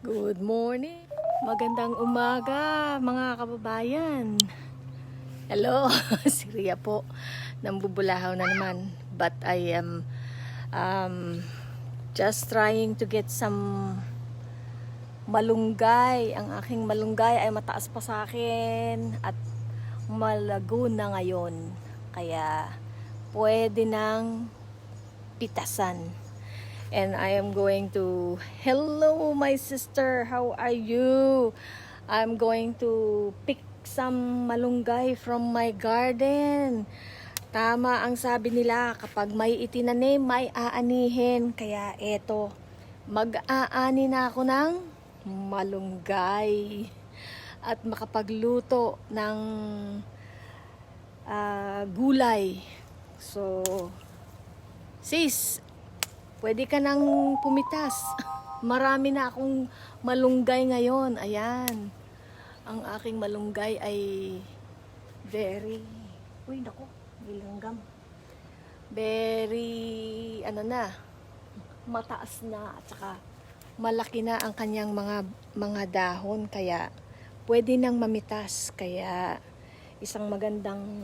Good morning. Magandang umaga mga kababayan. Hello, si Ria po. Nambubulahaw na naman. But I am just trying to get some malunggay. Ang aking malunggay ay mataas pa sa akin at malago na ngayon. Kaya pwede nang pitasan. And I am going to, hello my sister, how are you? I'm going to pick some malunggay from my garden. Tama ang sabi nila, kapag may itinanim, may aanihin. Kaya eto, mag-aani na ako ng malunggay. At makapagluto ng gulay. So, sis, pwede ka nang pumitas. Marami na akong malunggay ngayon. Ayan. Ang aking malunggay ay very, uy naku, bilanggam. Very, mataas na. At saka malaki na ang kanyang mga dahon. Kaya pwede nang mamitas. Kaya isang magandang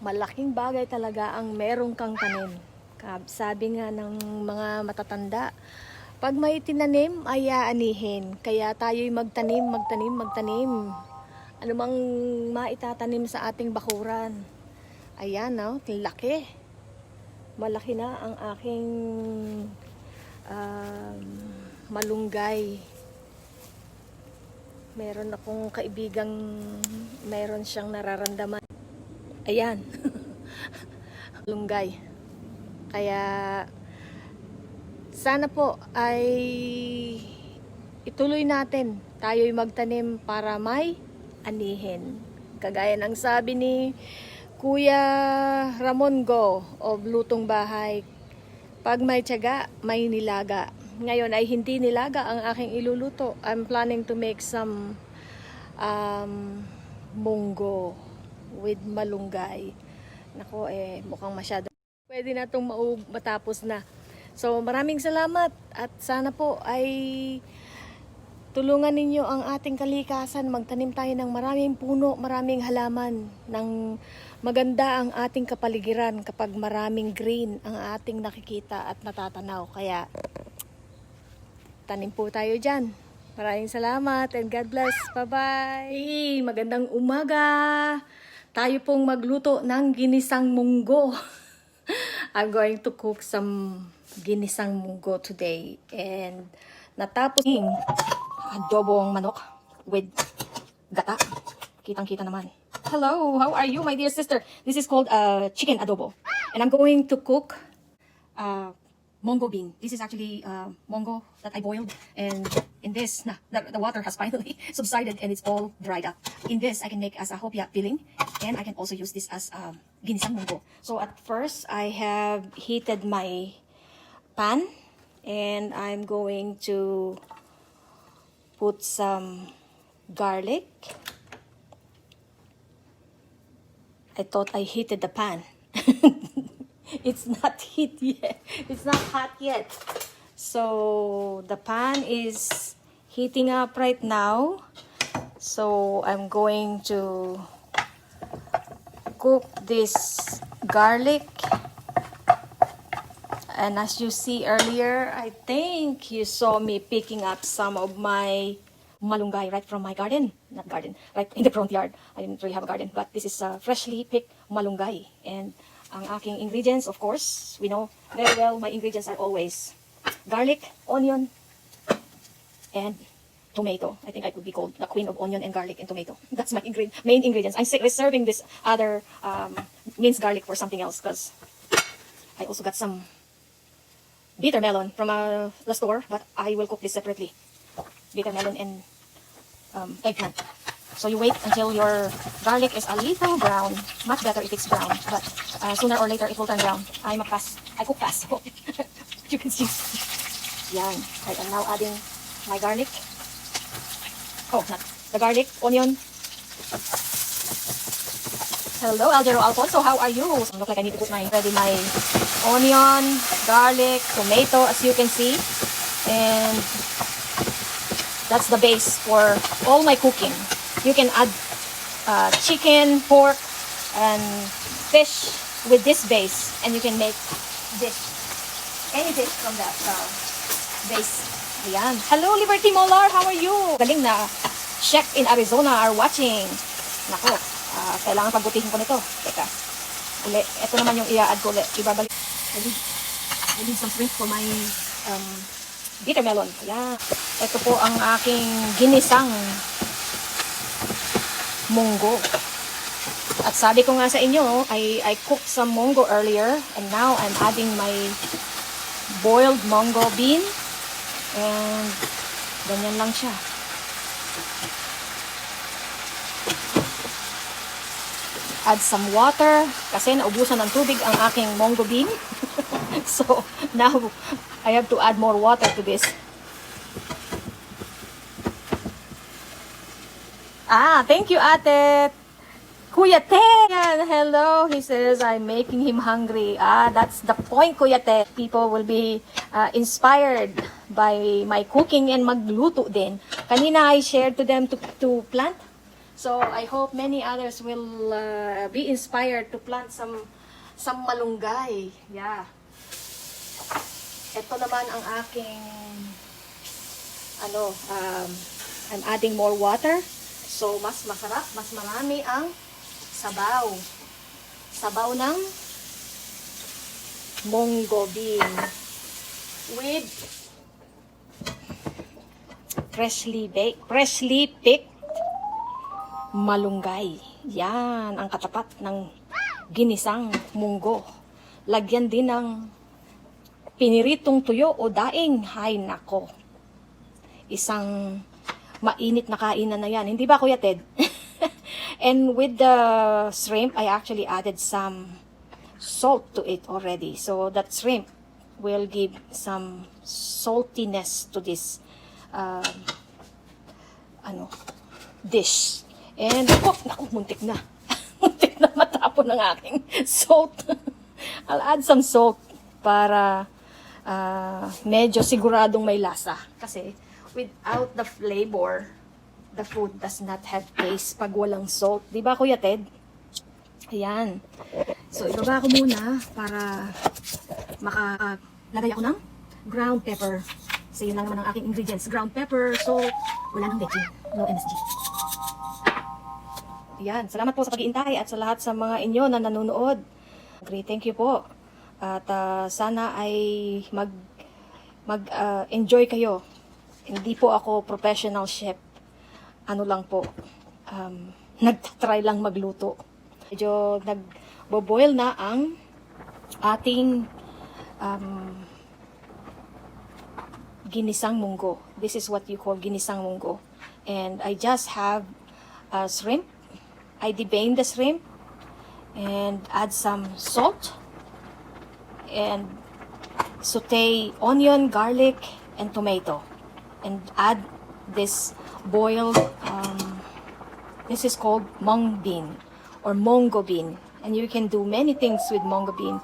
malaking bagay talaga ang merong kang tanim. Sabi nga ng mga matatanda, pag may tinanim, ay aanihin. Kaya tayo'y magtanim. Ano mang maitatanim sa ating bakuran. Ayan, no? Laki. Malaki na ang aking malunggay. Meron akong kaibigang meron siyang nararamdaman. Ayan. Malunggay. Kaya sana po ay ituloy natin. Tayo'y magtanim para may anihin. Kagaya ng sabi ni Kuya Ramongo of Lutong Bahay, pag may tiyaga, may nilaga. Ngayon ay hindi nilaga ang aking iluluto. I'm planning to make some munggo with malunggay. Nako mukhang masyado. Pwede na itong matapos na. So maraming salamat at sana po ay tulungan ninyo ang ating kalikasan. Magtanim tayo ng maraming puno, maraming halaman. Nang maganda ang ating kapaligiran kapag maraming green ang ating nakikita at natatanaw. Kaya tanim po tayo dyan. Maraming salamat and God bless. Bye-bye. Hey, magandang umaga. Tayo pong magluto ng ginisang munggo. I'm going to cook some ginisang munggo today. And natapos ng adobong manok with gata. Kitang-kita naman. Hello, how are you my dear sister? This is called chicken adobo. And I'm going to cook mongo bean. This is actually mongo that I boiled. And in this, the water has finally subsided and it's all dried up. In this, I can make as a hopia filling. And I can also use this as ginisang munggo. So at first, I have heated my pan. And I'm going to put some garlic. I thought I heated the pan. It's not heat yet. It's not hot yet. So the pan is heating up right now. So I'm going to cook this garlic. And as you see earlier, I think you saw me picking up some of my malunggay right from my garden. Not garden, right in the front yard. I didn't really have a garden, but this is freshly picked malunggay. And ang aking ingredients, of course, we know very well my ingredients are always garlic, onion, and tomato. I think I could be called the queen of onion and garlic and tomato. That's my main ingredients. I'm reserving this other minced garlic for something else because I also got some bitter melon from the store, but I will cook this separately. Bitter melon and eggplant. So you wait until your garlic is a little brown. Much better if it's brown, but sooner or later it will turn brown. I cook fast. You can see. Yan. I am now adding my garlic. Oh, not the garlic, onion, Hello, Aljero Alfonso. How are you? Look like I need to put my onion, garlic, tomato, as you can see. And that's the base for all my cooking. You can add chicken, pork, and fish with this base, and you can make any dish from that base. Ayan. Hello, Liberty MOLAR. How are you? Galing na chef in Arizona are watching. Nako, kailangan pagbutihin ko nito. Teka. Uli, ito naman yung i-add ko ulit. Ibabalik. I need some shrimp for my bitter melon. Ayan. Ito po ang aking ginisang munggo. At sabi ko nga sa inyo, I cooked some munggo earlier, and now I'm adding my boiled munggo bean. And ganyan lang siya. Add some water kasi naubusan ng tubig ang aking munggo bean. So now I have to add more water to this. Thank you, Ate. Kuya Te. Hello. He says I'm making him hungry. That's the point, Kuya Te. People will be inspired by my cooking and magluto din. Kanina I shared to them to plant. So I hope many others will be inspired to plant some malunggay. Yeah. Ito naman ang aking I'm adding more water. So mas masarap, mas marami ang sabaw. Sabaw ng munggo bean with freshly picked malunggay. Yan ang katapat ng ginisang munggo. Lagyan din ng piniritong tuyo o daing. Hay nako. Isang mainit na kainan na yan. Hindi ba, Kuya Ted? And with the shrimp, I actually added some salt to it already. So that shrimp will give some saltiness to this dish. And naku, muntik na. Muntik na matapon ng aking salt. I'll add some salt para medyo siguradong may lasa. Kasi without the flavor, the food does not have taste pag walang salt. Di ba, Kuya Ted? Ayan. So, ibaba ko muna para makalagay ako ng ground pepper. So, yun lang naman ang aking ingredients. Ground pepper, salt, wala nang baking. No MSG. Ayan. Salamat po sa pag-iintay at sa lahat sa mga inyo na nanonood. Great, thank you po. At sana ay mag-enjoy kayo. Hindi po ako professional chef. Ano lang po, nagtatry lang magluto. Medyo nagbo-boil na ang ating ginisang munggo. This is what you call ginisang munggo. And I just have shrimp. I devein the shrimp and add some salt and saute onion, garlic, and tomato. And add this boiled, this is called mung bean or mongo bean. And you can do many things with mongo bean.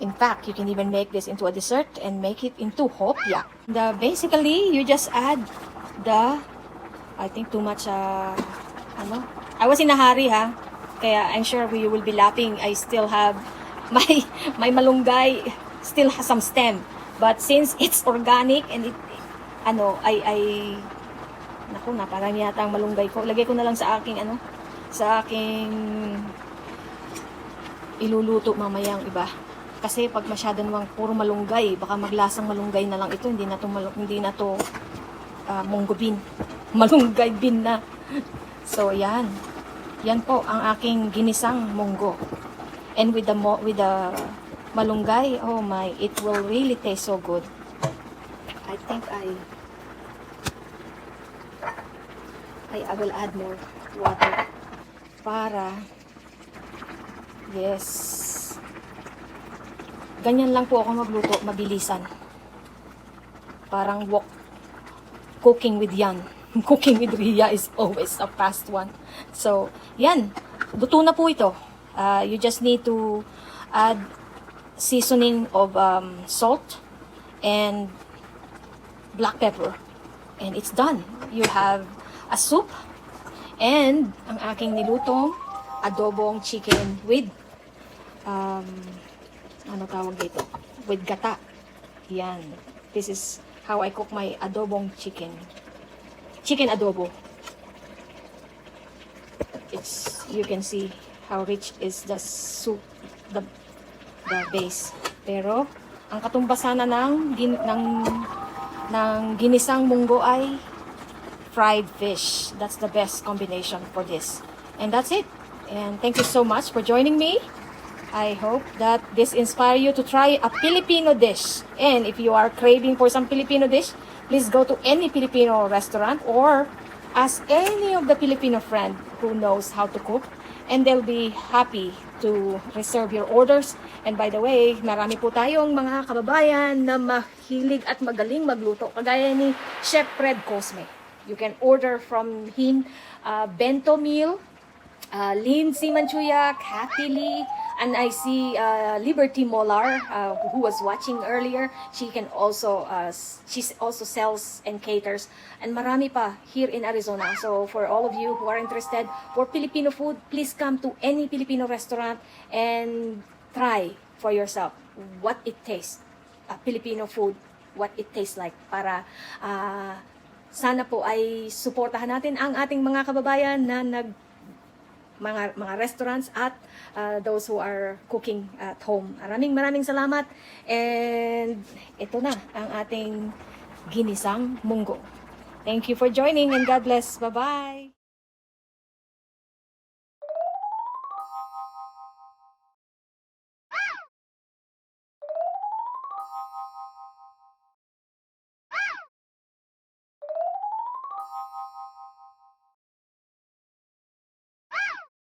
In fact, you can even make this into a dessert and make it into hopya. Basically, you just add I think too much, I was in a hurry, ha? Kaya I'm sure we will be laughing. I still have my malunggay still has some stem. But since it's organic and naku, naparami yata ang malunggay ko. Lagay ko na lang sa aking iluluto mamayang iba. Kasi pag masyado namang puro malunggay, baka maglasang malunggay na lang ito. Hindi na to munggo bean. Malunggay bean na. So, yan. Yan po ang aking ginisang munggo. And with the malunggay, oh my, it will really taste so good. I think I will add more water para yes. Ganyan lang po ako magluto, mabilisan. Parang cooking with Yan. Cooking with Ria is always a fast one. So, yan. Luto na po ito. You just need to add seasoning of salt and black pepper, and it's done. You have a soup and ang aking nilutong adobong chicken with ano tawag dito? With gata. Yan. This is how I cook my adobong chicken. Chicken adobo. You can see how rich is the soup, the base. Pero ang katumbasan na ng ginisang munggo ay fried fish. That's the best combination for this. And that's it. And thank you so much for joining me. I hope that this inspire you to try a Filipino dish. And if you are craving for some Filipino dish, please go to any Filipino restaurant or ask any of the Filipino friend who knows how to cook, and they'll be happy to reserve your orders. And by the way, marami po tayong mga kababayan na mahilig at magaling magluto, kagaya ni Chef Fred Cosme. You can order from him bento meal, Lindsay Manchuya, Kathy Lee, and I see Liberty MOLAR, who was watching earlier. She also sells and caters, and marami pa here in Arizona. So for all of you who are interested for Filipino food, please come to any Filipino restaurant and try for yourself what it tastes, Filipino food, what it tastes like, para sana po ay suportahan natin ang ating mga kababayan na mga restaurants at those who are cooking at home. Maraming salamat, and ito na ang ating ginisang munggo. Thank you for joining, and God bless. Bye-bye!